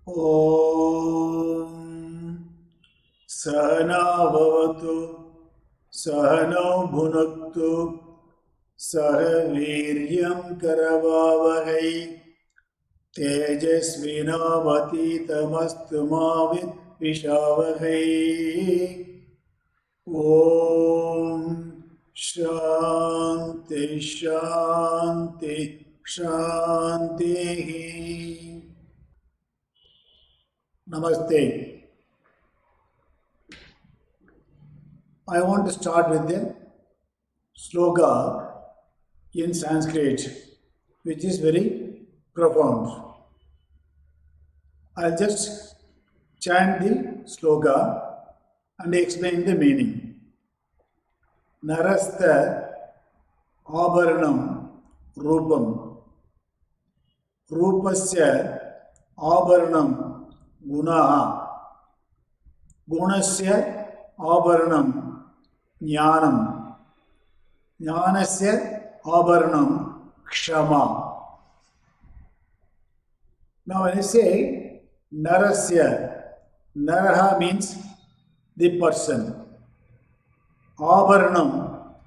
ॐ सहना भवतु सहनौ भुनक्तु सह वीर्यं करवावहै तेजस्विनावतीतमस्तु मा विद्विषावहै। ॐ शान्ति शान्ति शान्तिः। Namaste. I want to start with the sloka in Sanskrit, which is very profound. I'll just chant the sloka and explain the meaning. Narastha abharanam rupam rupasya abharanam gunaha gunasya abharanam jnanam jnanasya abharanam kshama. Now when I say narasya, naraha means the person, abharanam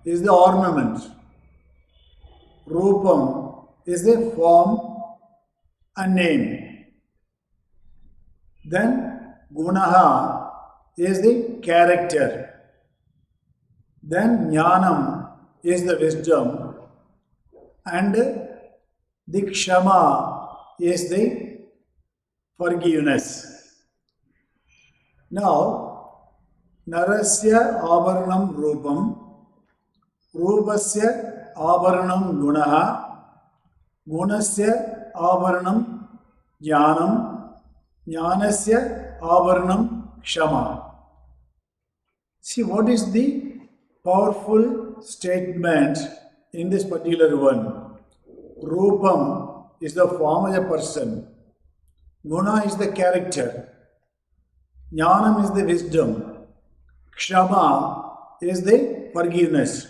is the ornament, rupam is the form and name, then gunaha is the character, then jnanam is the wisdom, and the kshama is the forgiveness. Now, narasya abharanam rupam, rupasya abharanam gunaha, gunasya abharanam jnanam, jnanasya abharanam kshama. See, what is the powerful statement in this particular one? Rupam is the form of a person, guna is the character, jnanam is the wisdom, kshama is the forgiveness.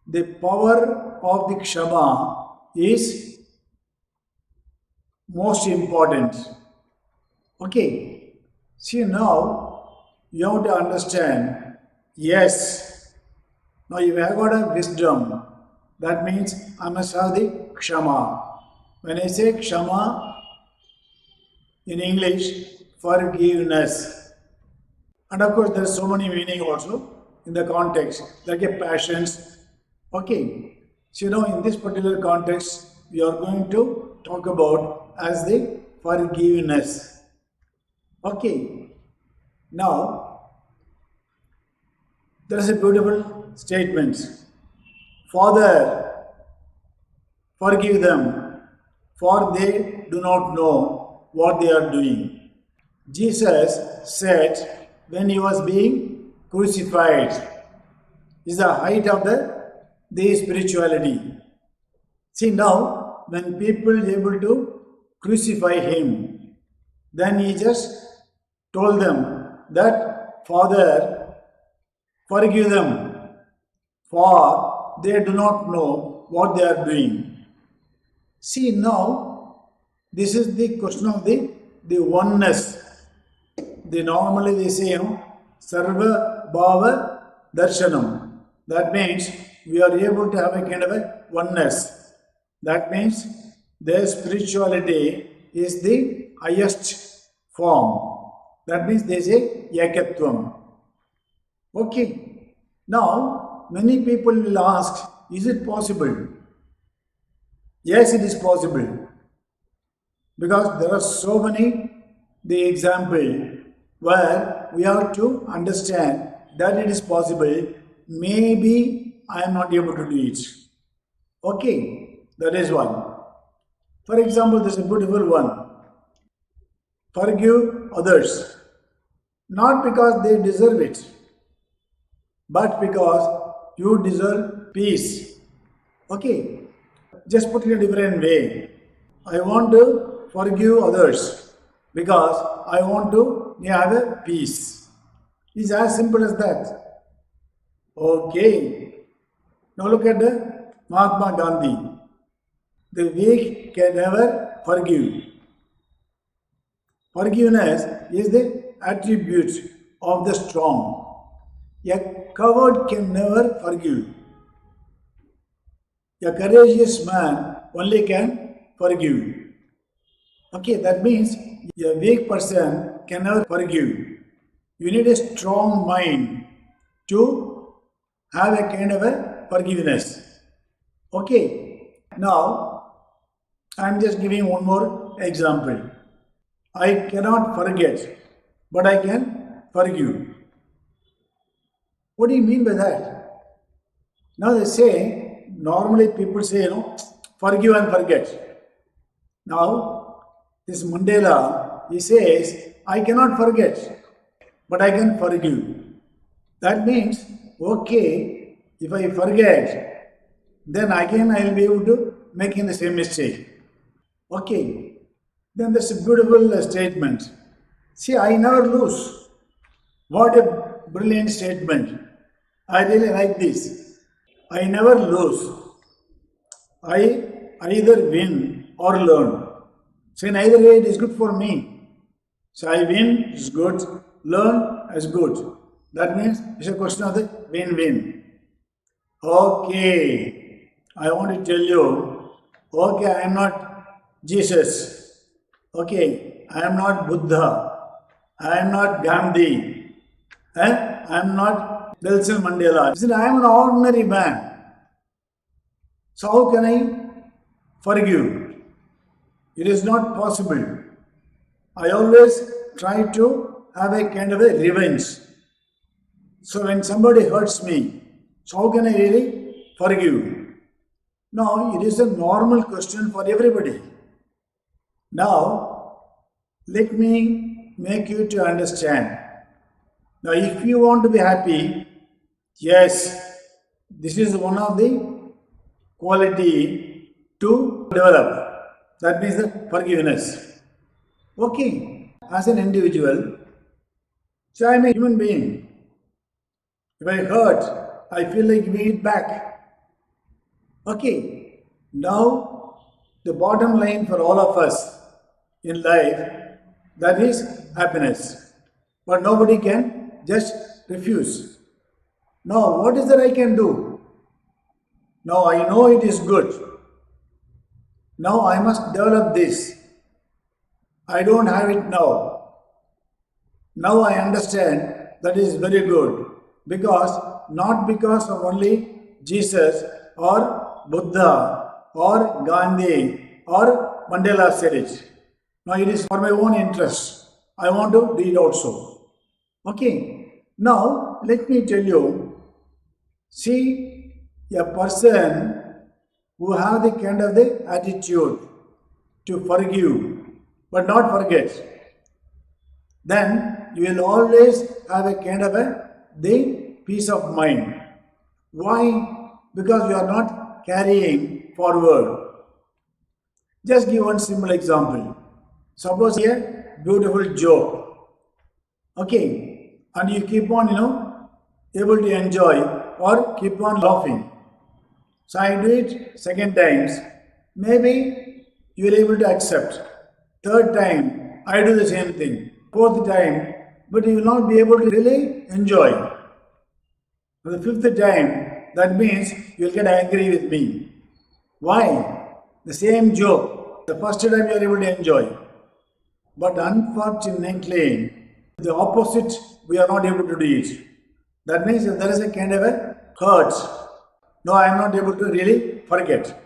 The power of the kshama is most important. Okay, see, now you have to understand, yes, now you have got a wisdom, that means I must have the kshama. When I say kshama in English, forgiveness. And of course there are so many meaning also in the context, like a passions. Okay, so in this particular context we are going to talk about as the forgiveness. Okay, now there is a beautiful statement. Father, forgive them, for they do not know what they are doing. Jesus said when he was being crucified, is the height of the spirituality. See, now when people able to crucify him, then he just told them that, Father, forgive them, for they do not know what they are doing. See, now this is the question of the oneness. Normally they say, Sarva Bhava Darshanam. That means we are able to have a kind of a oneness. That means their spirituality is the highest form. That means they say Ekatvam. Okay. Now, many people will ask, is it possible? Yes, it is possible. Because there are so many the example where we have to understand that it is possible. Maybe I am not able to do it. Okay, that is one. For example, there is a beautiful one. Forgive others, not because they deserve it, but because you deserve peace. Okay, just put it in a different way. I want to forgive others because I want to have a peace. It's as simple as that. Okay. Now look at the Mahatma Gandhi. The weak can never forgive. Forgiveness is the attribute of the strong. A coward can never forgive. A courageous man only can forgive. Okay, that means a weak person can never forgive. You need a strong mind to have a kind of a forgiveness. Okay, now I am just giving one more example. I cannot forget, but I can forgive. What do you mean by that? Now they say, normally people say, forgive and forget. Now, this Mandela, he says, I cannot forget, but I can forgive. That means, okay, if I forget, then again I will be able to make the same mistake. Okay, then that's a beautiful statement. See, I never lose. What a brilliant statement. I really like this. I never lose. I either win or learn. So in either way, it is good for me. So I win is good, learn is good. That means it's a question of the win-win. Okay, I want to tell you, okay, I am not Jesus. Okay, I am not Buddha. I am not Gandhi. I am not Nelson Mandela. I am an ordinary man. So how can I forgive? It is not possible. I always try to have a kind of a revenge. So when somebody hurts me, so how can I really forgive? Now, it is a normal question for everybody. Now, let me make you to understand. Now, if you want to be happy, yes, this is one of the quality to develop. That means the forgiveness. Okay, as an individual, so I am a human being. If I hurt, I feel like giving it back. Okay, now the bottom line for all of us in life, that is happiness. But nobody can just refuse. Now, what is that I can do? Now I know it is good. Now I must develop this. I don't have it now. Now I understand that is very good. Not because of only Jesus or Buddha or Gandhi or Mandela said it. Now it is for my own interest. I want to do it also. Okay. Now let me tell you. See, a person who have the kind of the attitude to forgive but not forget, then you will always have a kind of the peace of mind. Why? Because you are not carrying forward. Just give one simple example. Suppose a beautiful joke. Okay, and you keep on, able to enjoy or keep on laughing. So I do it second times. Maybe you will able to accept. Third time, I do the same thing. Fourth time, but you will not be able to really enjoy. The fifth time, that means you will get angry with me. Why? The same joke. The first time you are able to enjoy. But unfortunately, the opposite, we are not able to do it. That means if there is a kind of a hurt, no, I am not able to really forget.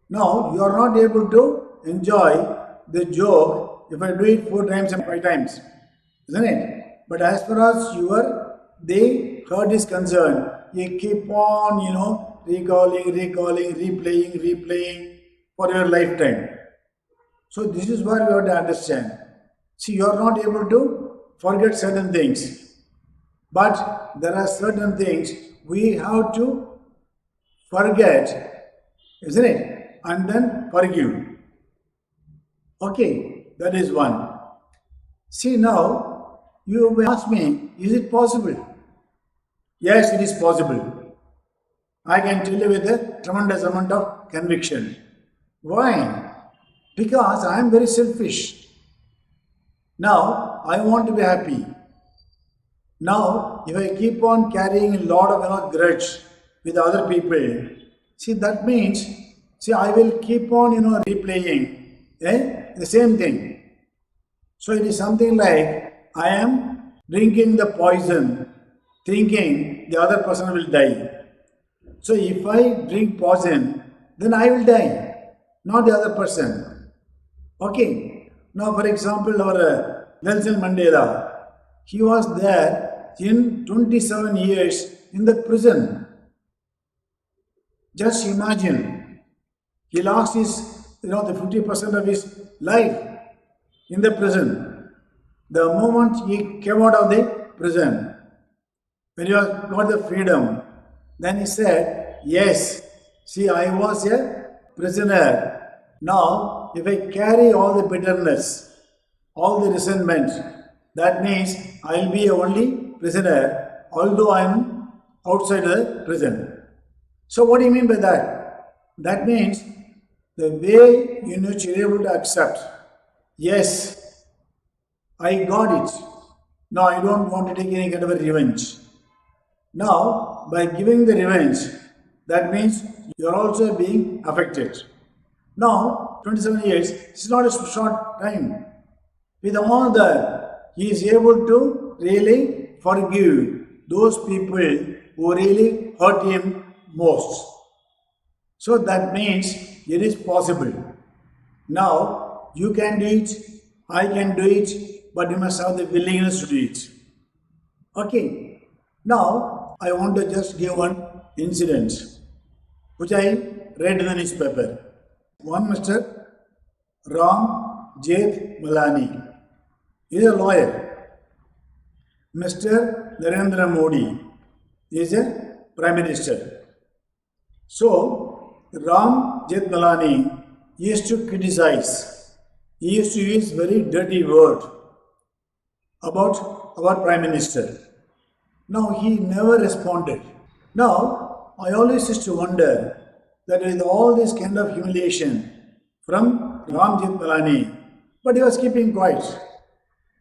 Now, you are not able to enjoy the joke if I do it 4 times and 5 times. Isn't it? But as far as the hurt is concerned, you keep on, recalling, replaying for your lifetime. So this is what you have to understand. See, you are not able to forget certain things. But there are certain things we have to forget, isn't it? And then forgive. Okay, that is one. See, now you may ask me, is it possible? Yes, it is possible. I can tell you with a tremendous amount of conviction. Why? Because I am very selfish. Now, I want to be happy. Now, if I keep on carrying a lot of grudge with other people, see that means, see I will keep on replaying the same thing. So it is something like I am drinking the poison, thinking the other person will die. So if I drink poison, then I will die, not the other person. Okay. Now, for example, our Nelson Mandela, he was there in 27 years in the prison. Just imagine, he lost his, the 50% of his life in the prison. The moment he came out of the prison, when he got the freedom, then he said, yes, see, I was a prisoner. Now, if I carry all the bitterness, all the resentment, that means I will be a only prisoner, although I am outside the prison. So, what do you mean by that? That means the way in which you are able to accept, yes, I got it. Now, I don't want to take any kind of a revenge. Now, by giving the revenge, that means you are also being affected. Now, 27 years is not a short time. With all that, he is able to really forgive those people who really hurt him most. So that means it is possible. Now, you can do it, I can do it, but you must have the willingness to do it. Okay. Now, I want to just give one incident which I read in the newspaper. One Mr. Ram Jethmalani is a lawyer. Mr. Narendra Modi is a Prime Minister. So, Ram Jethmalani used to criticize, he used to use very dirty word about our Prime Minister. Now, he never responded. Now, I always used to wonder that with all this kind of humiliation from Ram Jethmalani, but he was keeping quiet.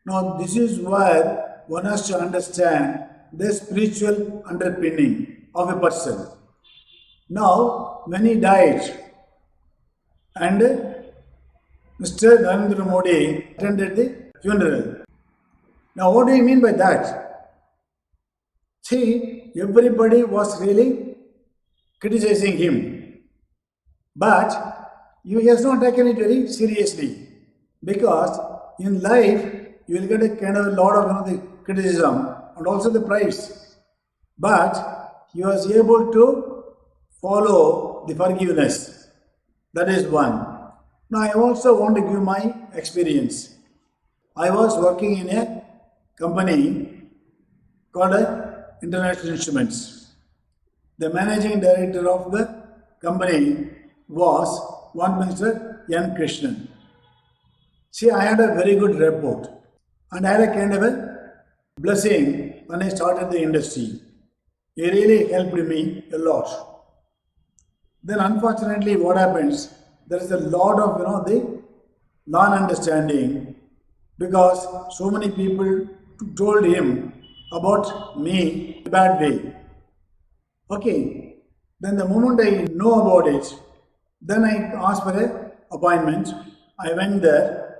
Now, this is where one has to understand the spiritual underpinning of a person. Now, when he died, and Mr. Narendra Modi attended the funeral. Now, what do you mean by that? See, everybody was really criticizing him, but he has not taken it very seriously, because in life you will get a kind of a lot of the criticism and also the praise, but he was able to follow the forgiveness. That is one. Now I also want to give my experience. I was working in a company called International Instruments. The managing director of the company was one Mr. N. Krishnan. See, I had a very good report and I had a kind of a blessing when I started the industry. He really helped me a lot. Then unfortunately what happens, there is a lot of the non-understanding, because so many people told him about me in a bad way. Okay, then the moment I know about it, then I asked for an appointment. I went there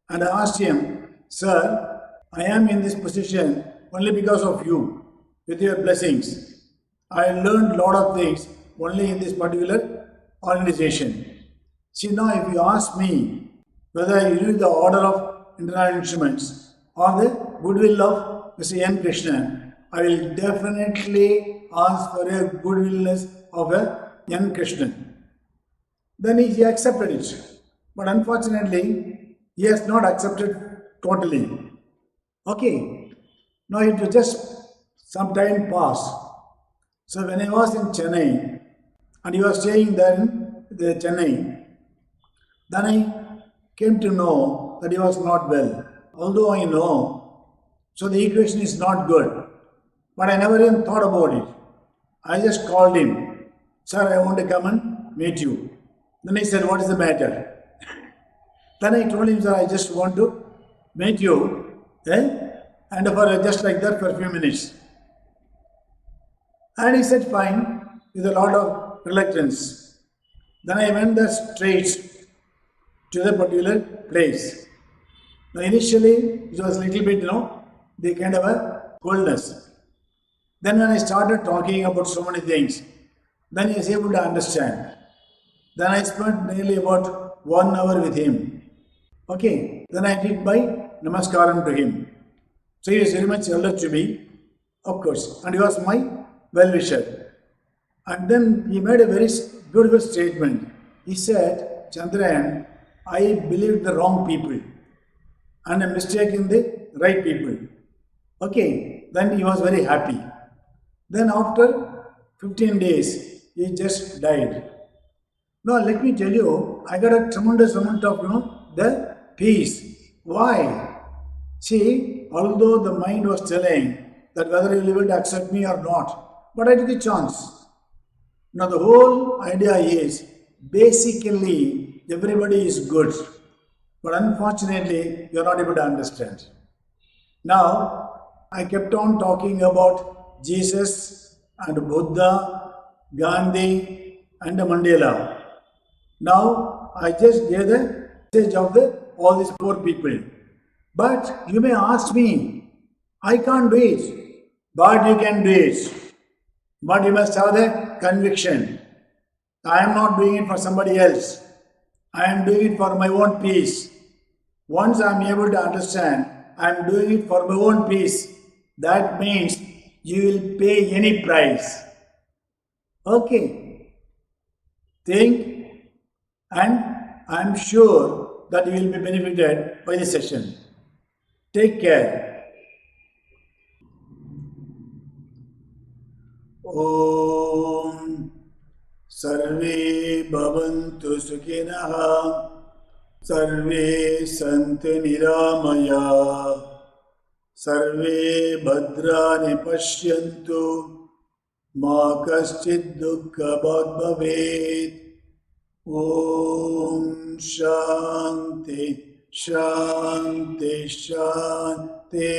and I asked him, sir, I am in this position only because of you, with your blessings. I learned a lot of things only in this particular organization. See, now if you ask me whether you need the order of International Instruments or the goodwill of Mr. N. Krishnan, I will definitely ask for a goodwillness of a N. Krishnan. Then he accepted it. But unfortunately, he has not accepted totally. Okay. Now it was just some time passed. So when I was in Chennai, and he was staying there in the Chennai, then I came to know that he was not well. Although I know, so the equation is not good. But I never even thought about it. I just called him, sir, I want to come and meet you. Then he said, what is the matter? Then I told him, sir, I just want to meet you, and for just like that for a few minutes. And he said, fine, with a lot of reluctance. Then I went there straight to the particular place. Now initially it was a little bit, the kind of a coldness. Then when I started talking about so many things, then he was able to understand. Then I spent nearly about 1 hour with him. Okay, then I did my namaskaram to him. So he was very much elder to me, of course, and he was my well-wisher. And then he made a very beautiful statement. He said, Chandran, I believed the wrong people and I mistaken the right people. Okay, then he was very happy. Then after 15 days, he just died. Now let me tell you, I got a tremendous amount of the peace. Why? See, although the mind was telling that whether you will accept me or not, but I took a chance. Now the whole idea is basically everybody is good, but unfortunately you are not able to understand. Now I kept on talking about Jesus and Buddha, Gandhi and Mandela. Now I just gave the message of all these poor people. But you may ask me, I can't do it, but you can do it. But you must have the conviction. I am not doing it for somebody else. I am doing it for my own peace. Once I am able to understand, I am doing it for my own peace. That means you will pay any price. Okay. Think, and I am sure that you will be benefited by this session. Take care. Om Sarve Bhavantu Sukhinah Sarve Santu Niramaya Sarve Bhadrani Pashyantu Ma Kaschid Dukkha Bhavet Om Shanti Shanti Shanti